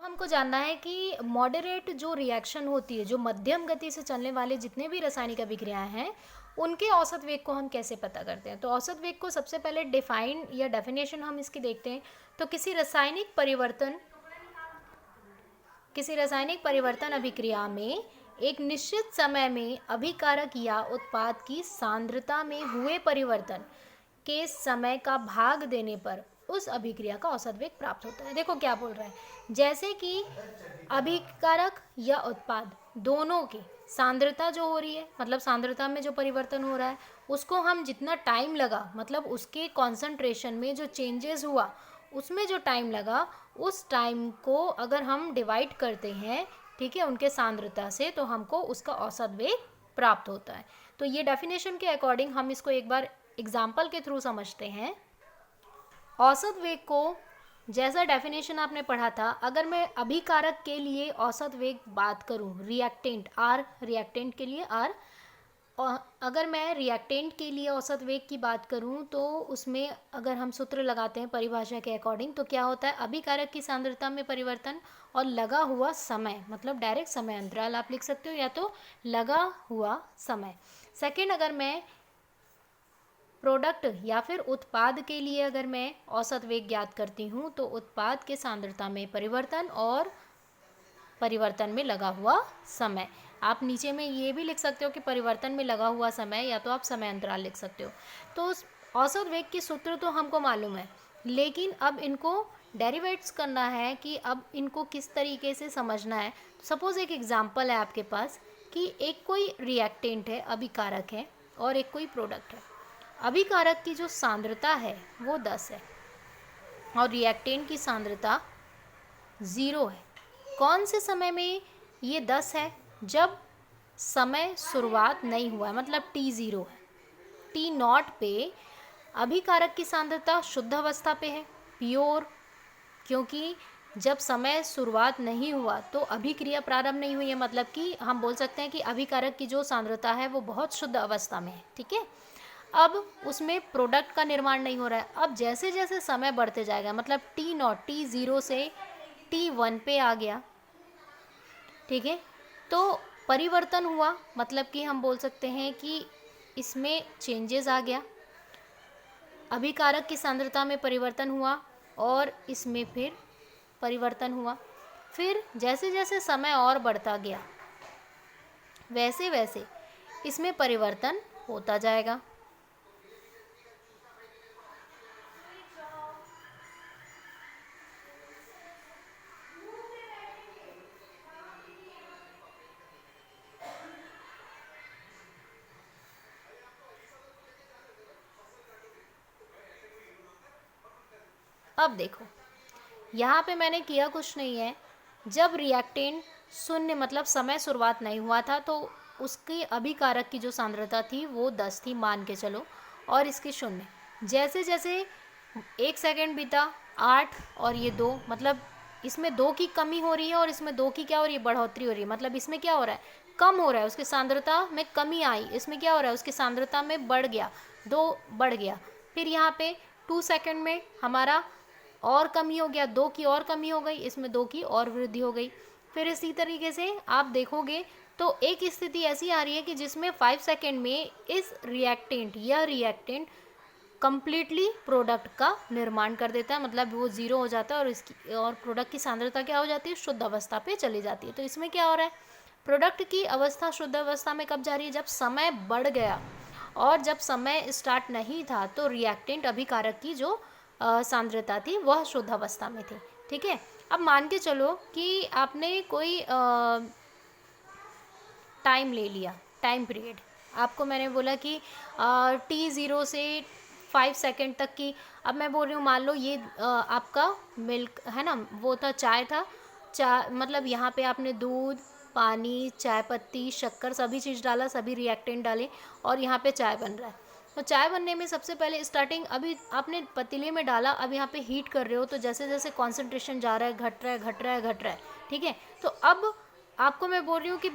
हमको जानना है कि मॉडरेट जो रिएक्शन होती है, जो मध्यम गति से चलने वाले जितने भी रासायनिक अभिक्रियाएं हैं, उनके औसत वेग को हम कैसे पता करते हैं। तो औसत वेग को सबसे पहले डिफाइन या डेफिनेशन हम इसकी देखते हैं। तो किसी रासायनिक परिवर्तन अभिक्रिया में एक निश्चित समय में अभिकारक या उत्पाद की सांद्रता में हुए परिवर्तन के समय का भाग देने पर उस अभिक्रिया का औसत वेग प्राप्त होता है। देखो क्या बोल रहा है, जैसे कि अभिकारक या उत्पाद दोनों की सांद्रता जो हो रही है, मतलब सांद्रता में जो परिवर्तन हो रहा है, उसको हम जितना टाइम लगा, मतलब उसके कॉन्सेंट्रेशन में जो चेंजेस हुआ उसमें जो टाइम लगा, उस टाइम को अगर हम डिवाइड करते हैं, ठीक है, उनके सांद्रता से, तो हमको उसका औसत वेग प्राप्त होता है। तो ये डेफिनेशन के अकॉर्डिंग हम इसको एक बार एग्जाम्पल के थ्रू समझते हैं। औसत वेग को जैसा डेफिनेशन आपने पढ़ा था, अगर मैं अभिकारक के लिए औसत वेग बात करूं, रिएक्टेंट आर, रिएक्टेंट के लिए आर, और अगर मैं रिएक्टेंट के लिए औसत वेग की बात करूं तो उसमें अगर हम सूत्र लगाते हैं परिभाषा के अकॉर्डिंग, तो क्या होता है, अभिकारक की सांद्रता में परिवर्तन और लगा हुआ समय, मतलब डायरेक्ट समय अंतराल आप लिख सकते हो, या तो लगा हुआ समय। सेकेंड, अगर मैं प्रोडक्ट या फिर उत्पाद के लिए अगर मैं औसत वेग ज्ञात करती हूँ, तो उत्पाद के सांद्रता में परिवर्तन और परिवर्तन में लगा हुआ समय। आप नीचे में ये भी लिख सकते हो कि परिवर्तन में लगा हुआ समय, या तो आप समय अंतराल लिख सकते हो। तो उस औसत वेग के सूत्र तो हमको मालूम है, लेकिन अब इनको डेरिवेट्स करना है कि अब इनको किस तरीके से समझना है। सपोज एक एग्जांपल है आपके पास कि एक कोई रिएक्टेंट है, अभिकारक है, और एक कोई प्रोडक्ट है। अभिकारक की जो सांद्रता है वो 10 है और रिएक्टेंट की सांद्रता 0 है। कौन से समय में ये 10 है? जब समय शुरुआत नहीं हुआ है, मतलब t0 है। t0 पे अभिकारक की सांद्रता शुद्ध अवस्था पे है, प्योर, क्योंकि जब समय शुरुआत नहीं हुआ तो अभिक्रिया प्रारंभ नहीं हुई है, मतलब कि हम बोल सकते हैं कि अभिकारक की जो सांद्रता है वो बहुत शुद्ध अवस्था में है, ठीक है। अब उसमें प्रोडक्ट का निर्माण नहीं हो रहा है। अब जैसे जैसे समय बढ़ते जाएगा, मतलब t0 t0 से t1 पे आ गया, ठीक है, तो परिवर्तन हुआ, मतलब कि हम बोल सकते हैं कि इसमें चेंजेस आ गया, अभिकारक की सांद्रता में परिवर्तन हुआ और इसमें फिर परिवर्तन हुआ। फिर जैसे जैसे समय और बढ़ता गया, वैसे वैसे इसमें परिवर्तन होता जाएगा। अब देखो, यहाँ पे मैंने किया कुछ नहीं है। जब रिएक्टेंट शून्य, मतलब समय शुरुआत नहीं हुआ था, तो उसके अभिकारक की जो सांद्रता थी वो 10 थी, मान के चलो, और इसकी 0। जैसे जैसे 1 सेकेंड बीता, 8 और ये 2, मतलब इसमें 2 की कमी हो रही है और इसमें 2 की क्या हो रही है, बढ़ोतरी हो रही है। मतलब इसमें क्या हो रहा है, कम हो रहा है, उसकी सांद्रता में कमी आई, इसमें क्या हो रहा है, उसकी सांद्रता में बढ़ गया, 2 बढ़ गया। फिर यहाँ पे 2 सेकेंड में हमारा और कमी हो गया, 2 की और कमी हो गई, इसमें 2 की और वृद्धि हो गई। फिर इसी तरीके से आप देखोगे तो एक स्थिति ऐसी आ रही है कि जिसमें 5 सेकेंड में इस रिएक्टेंट कंप्लीटली प्रोडक्ट का निर्माण कर देता है, मतलब वो 0 हो जाता है और इसकी और प्रोडक्ट की सांद्रता क्या हो जाती है, शुद्ध अवस्था पे चली जाती है। तो इसमें क्या हो रहा है, प्रोडक्ट की अवस्था शुद्ध अवस्था में कब जा रही है, जब समय बढ़ गया, और जब समय स्टार्ट नहीं था तो रिएक्टेंट अभिकारक की जो सांद्रता थी वह शुद्ध अवस्था में थी, ठीक है। अब मान के चलो कि आपने कोई टाइम ले लिया, टाइम पीरियड, आपको मैंने बोला कि t0 से 5 सेकेंड तक की। अब मैं बोल रही हूँ, मान लो ये आपका मिल्क है ना, वो था, चाय था, चाय मतलब यहाँ पे आपने दूध, पानी, चाय पत्ती, शक्कर, सभी चीज़ डाला, सभी रिएक्टेंट डाले, और यहाँ पे चाय बन रहा है। तो चाय बनने में सबसे पहले स्टार्टिंग, अभी आपने पतीले में डाला, अब यहाँ पे हीट कर रहे हो, तो जैसे जैसे कॉन्सेंट्रेशन जा रहा है, घट रहा है, घट रहा है, घट रहा है, ठीक है। तो अब आपको मैं बोल रही हूँ कि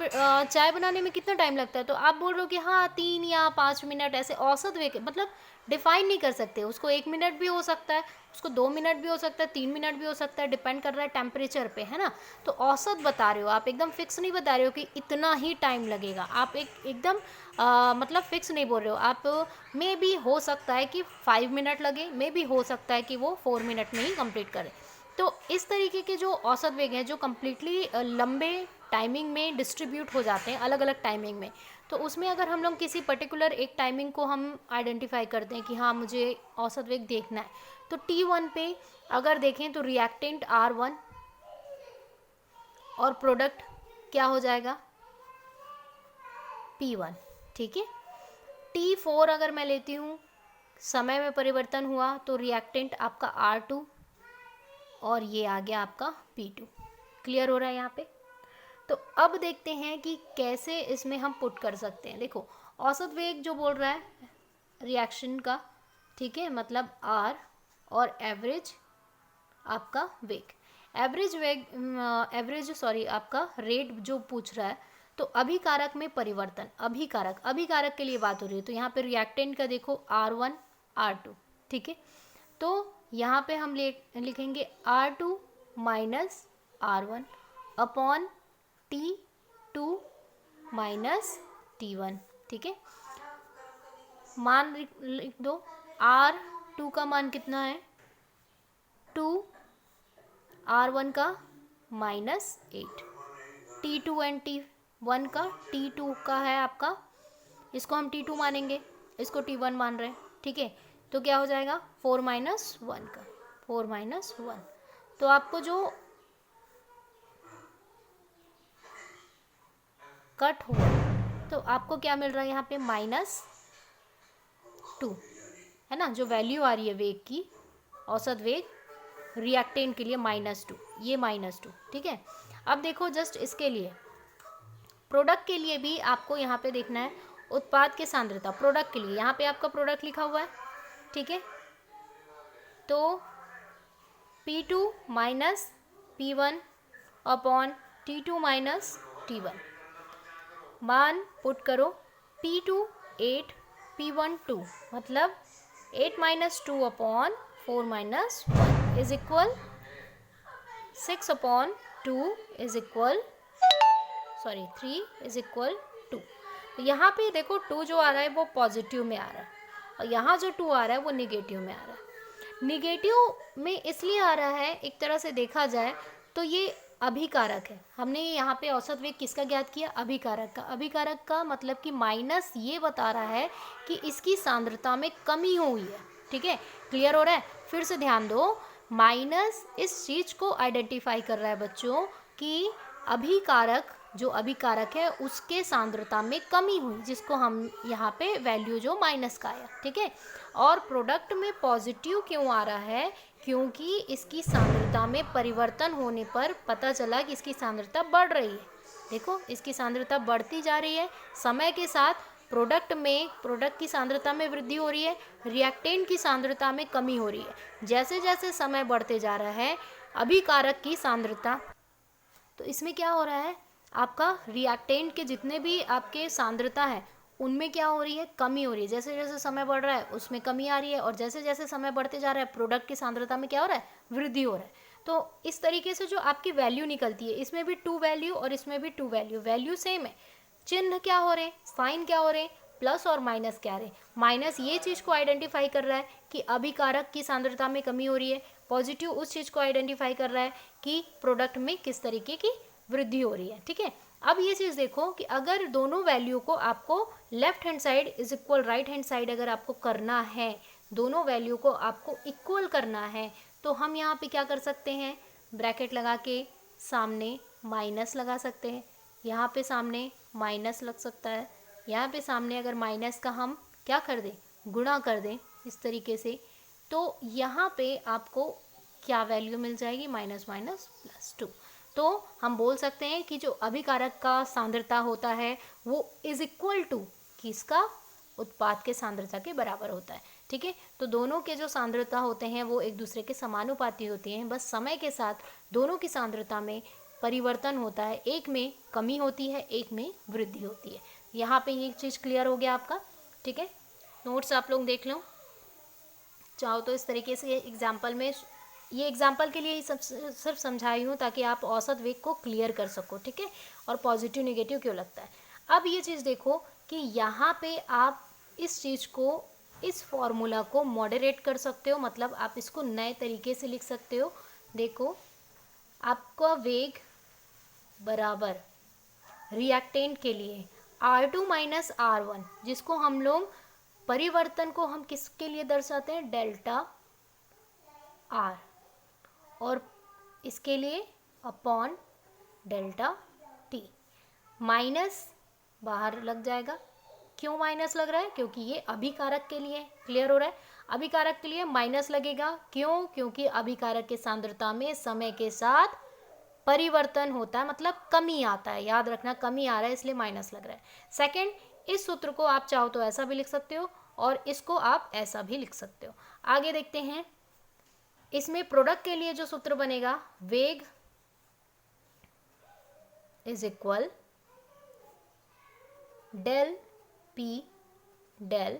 चाय बनाने में कितना टाइम लगता है, तो आप बोल रहे हो कि हाँ 3 या 5 मिनट, ऐसे औसत वे मतलब डिफाइन नहीं कर सकते उसको। 1 मिनट भी हो सकता है, उसको 2 मिनट भी हो सकता है, 3 मिनट भी हो सकता है, डिपेंड कर रहा है टेम्परेचर पे, है ना। तो औसत बता रहे हो आप, एकदम फिक्स नहीं बता रहे हो कि इतना ही टाइम लगेगा। आप एकदम मतलब फिक्स नहीं बोल रहे हो आप। मे बी हो सकता है कि 5 मिनट लगे, मे बी हो सकता है कि वो 4 मिनट में ही कंप्लीट करे। तो इस तरीके के जो औसत वेग हैं जो कम्प्लीटली लंबे टाइमिंग में डिस्ट्रीब्यूट हो जाते हैं अलग अलग टाइमिंग में, तो उसमें अगर हम लोग किसी पर्टिकुलर एक टाइमिंग को हम आइडेंटिफाई करते हैं कि हाँ मुझे औसत वेग देखना है, तो T1 पे अगर देखें तो रिएक्टेंट R1 और प्रोडक्ट क्या हो जाएगा P1, ठीक है। T4 अगर मैं लेती हूँ, समय में परिवर्तन हुआ तो रिएक्टेंट आपका R2 और ये आ गया आपका P2। क्लियर हो रहा है यहाँ पे। तो अब देखते हैं कि कैसे इसमें हम पुट कर सकते हैं। देखो औसत वेग जो बोल रहा है रिएक्शन का, ठीक है, मतलब R, और एवरेज आपका वेग, एवरेज वेग आपका रेट जो पूछ रहा है। तो अभिकारक में परिवर्तन, अभिकारक के लिए बात हो रही है, तो यहाँ पे रिएक्टेंट का देखो R1 R2, ठीक है। तो यहाँ पे हम लिखेंगे R2 minus R1 upon T2 minus T1, ठीक है। मान लिख दो, R2 का मान कितना है 2, R1 का -8, T2 एंड T1 का, T2 का है आपका, इसको हम T2 मानेंगे, इसको T1 मान रहे हैं, ठीक है। तो क्या हो जाएगा 4 माइनस 1 का, 4 माइनस 1। तो आपको जो कट हुआ तो आपको क्या मिल रहा है यहाँ पे -2, है ना। जो वैल्यू आ रही है वेग की, औसत वेग रिएक्टेंट के लिए -2, ये -2, ठीक है। अब देखो जस्ट इसके लिए, प्रोडक्ट के लिए भी आपको यहाँ पे देखना है उत्पाद की सांद्रता। प्रोडक्ट के लिए यहाँ पे आपका प्रोडक्ट लिखा हुआ है, ठीक है। तो P2 minus P1 upon T2 minus T1, मान पुट करो, P2 8, P1 2, मतलब 8 minus 2 upon 4 minus 1 is equal 6 upon 2 is equal 3 is equal 2। तो यहाँ पे देखो 2 जो आ रहा है वो पॉजिटिव में आ रहा है, और यहाँ जो 2 आ रहा है वो निगेटिव में आ रहा है। निगेटिव में इसलिए आ रहा है, एक तरह से देखा जाए तो ये अभिकारक है। हमने यहाँ पे औसत वेग किसका ज्ञात किया, अभिकारक का। अभिकारक का मतलब कि माइनस ये बता रहा है कि इसकी सांद्रता में कमी हुई है, ठीक है। क्लियर हो रहा है। फिर से ध्यान दो, माइनस इस चीज को आइडेंटिफाई कर रहा है बच्चों कि अभिकारक, जो अभिकारक है उसके सांद्रता में कमी हुई, जिसको हम यहाँ पे वैल्यू जो माइनस का आया, ठीक है। और प्रोडक्ट में पॉजिटिव क्यों आ रहा है, क्योंकि इसकी सांद्रता में परिवर्तन होने पर पता चला कि इसकी सांद्रता बढ़ रही है। देखो इसकी सांद्रता बढ़ती जा रही है समय के साथ, प्रोडक्ट की सांद्रता में वृद्धि हो रही है, रिएक्टेंट की सांद्रता में कमी हो रही है। जैसे जैसे समय बढ़ते जा रहा है अभिकारक की सांद्रता, तो इसमें क्या हो रहा है, आपका रिएक्टेंट के जितने भी आपके सांद्रता है उनमें क्या हो रही है, कमी हो रही है। जैसे जैसे समय बढ़ रहा है उसमें कमी आ रही है, और जैसे जैसे समय बढ़ते जा रहा है प्रोडक्ट की सांद्रता में क्या हो रहा है, वृद्धि हो रहा है। तो इस तरीके से जो आपकी वैल्यू निकलती है, इसमें भी 2 वैल्यू और इसमें भी 2 वैल्यू, वैल्यू सेम है, चिन्ह क्या हो रहे हैं, साइन क्या हो रहे हैं, प्लस और माइनस क्या रहे। माइनस ये चीज़ को आइडेंटिफाई कर रहा है कि अभिकारक की सांद्रता में कमी हो रही है, पॉजिटिव उस चीज़ को आइडेंटिफाई कर रहा है कि प्रोडक्ट में किस तरीके की वृद्धि हो रही है, ठीक है। अब ये चीज़ देखो कि अगर दोनों वैल्यू को आपको left hand side is equal right hand side अगर आपको करना है, दोनों वैल्यू को आपको इक्वल करना है, तो हम यहाँ पे क्या कर सकते हैं, ब्रैकेट लगा के सामने माइनस लगा सकते हैं, यहाँ पे सामने माइनस लग सकता है, यहाँ पे सामने अगर माइनस का हम क्या कर दें, गुणा कर दें इस तरीके से, तो यहाँ पे आपको क्या वैल्यू मिल जाएगी, माइनस माइनस प्लस 2। तो हम बोल सकते हैं कि जो अभिकारक का सांद्रता होता है वो इज इक्वल टू किसका, उत्पाद के सांद्रता के बराबर होता है, ठीक है। तो दोनों के जो सांद्रता होते हैं वो एक दूसरे के समानुपाती होते हैं, बस समय के साथ दोनों की सांद्रता में परिवर्तन होता है, एक में कमी होती है, एक में वृद्धि होती है। यहाँ पे ये चीज़ क्लियर हो गया आपका, ठीक है। नोट्स आप लोग देख लो, चाहो तो इस तरीके से एग्जाम्पल में, ये एग्जाम्पल के लिए ही सिर्फ समझाई हूँ ताकि आप औसत वेग को क्लियर कर सको, ठीक है, और पॉजिटिव नेगेटिव क्यों लगता है। अब ये चीज़ देखो कि यहाँ पे आप इस चीज़ को, इस फॉर्मूला को मॉडरेट कर सकते हो, मतलब आप इसको नए तरीके से लिख सकते हो। देखो, आपका वेग बराबर रिएक्टेंट के लिए R2 माइनस R1, जिसको हम लोग परिवर्तन को हम किसके लिए दर्शाते हैं, डेल्टा R, और इसके लिए अपॉन डेल्टा T। माइनस बाहर लग जाएगा, क्यों माइनस लग रहा है, क्योंकि ये अभिकारक के लिए, क्लियर हो रहा है, अभिकारक के लिए माइनस लगेगा, क्यों, क्योंकि अभिकारक की सांद्रता में समय के साथ परिवर्तन होता है, मतलब कमी आता है, याद रखना कमी आ रहा है इसलिए माइनस लग रहा है। सेकंड, इस सूत्र को आप चाहो तो ऐसा भी लिख सकते हो और इसको आप ऐसा भी लिख सकते हो। आगे देखते हैं, इसमें प्रोडक्ट के लिए जो सूत्र बनेगा, वेग is equal del P del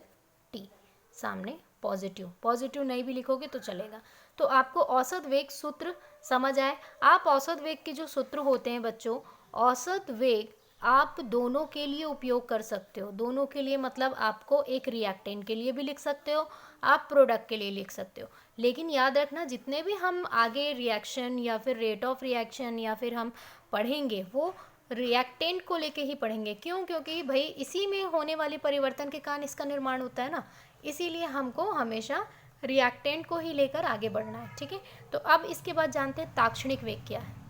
T, सामने पॉजिटिव नहीं भी लिखोगे तो चलेगा। तो आपको औसत वेग सूत्र समझ आए। आप औसत वेग के जो सूत्र होते हैं बच्चों, औसत वेग आप दोनों के लिए उपयोग कर सकते हो। दोनों के लिए मतलब आपको एक रिएक्टेंट के लिए भी लिख सकते हो, आप प्रोडक्ट के लिए लिख सकते हो। लेकिन याद रखना, जितने भी हम आगे रिएक्शन या फिर रेट ऑफ रिएक्शन या फिर हम पढ़ेंगे, वो रिएक्टेंट को लेके ही पढ़ेंगे। क्यों, क्योंकि भाई इसी में होने वाले परिवर्तन के कारण इसका निर्माण होता है ना, इसीलिए हमको हमेशा रिएक्टेंट को ही लेकर आगे बढ़ना है, ठीक है। तो अब इसके बाद जानते हैं ताक्षणिक वेग क्या है।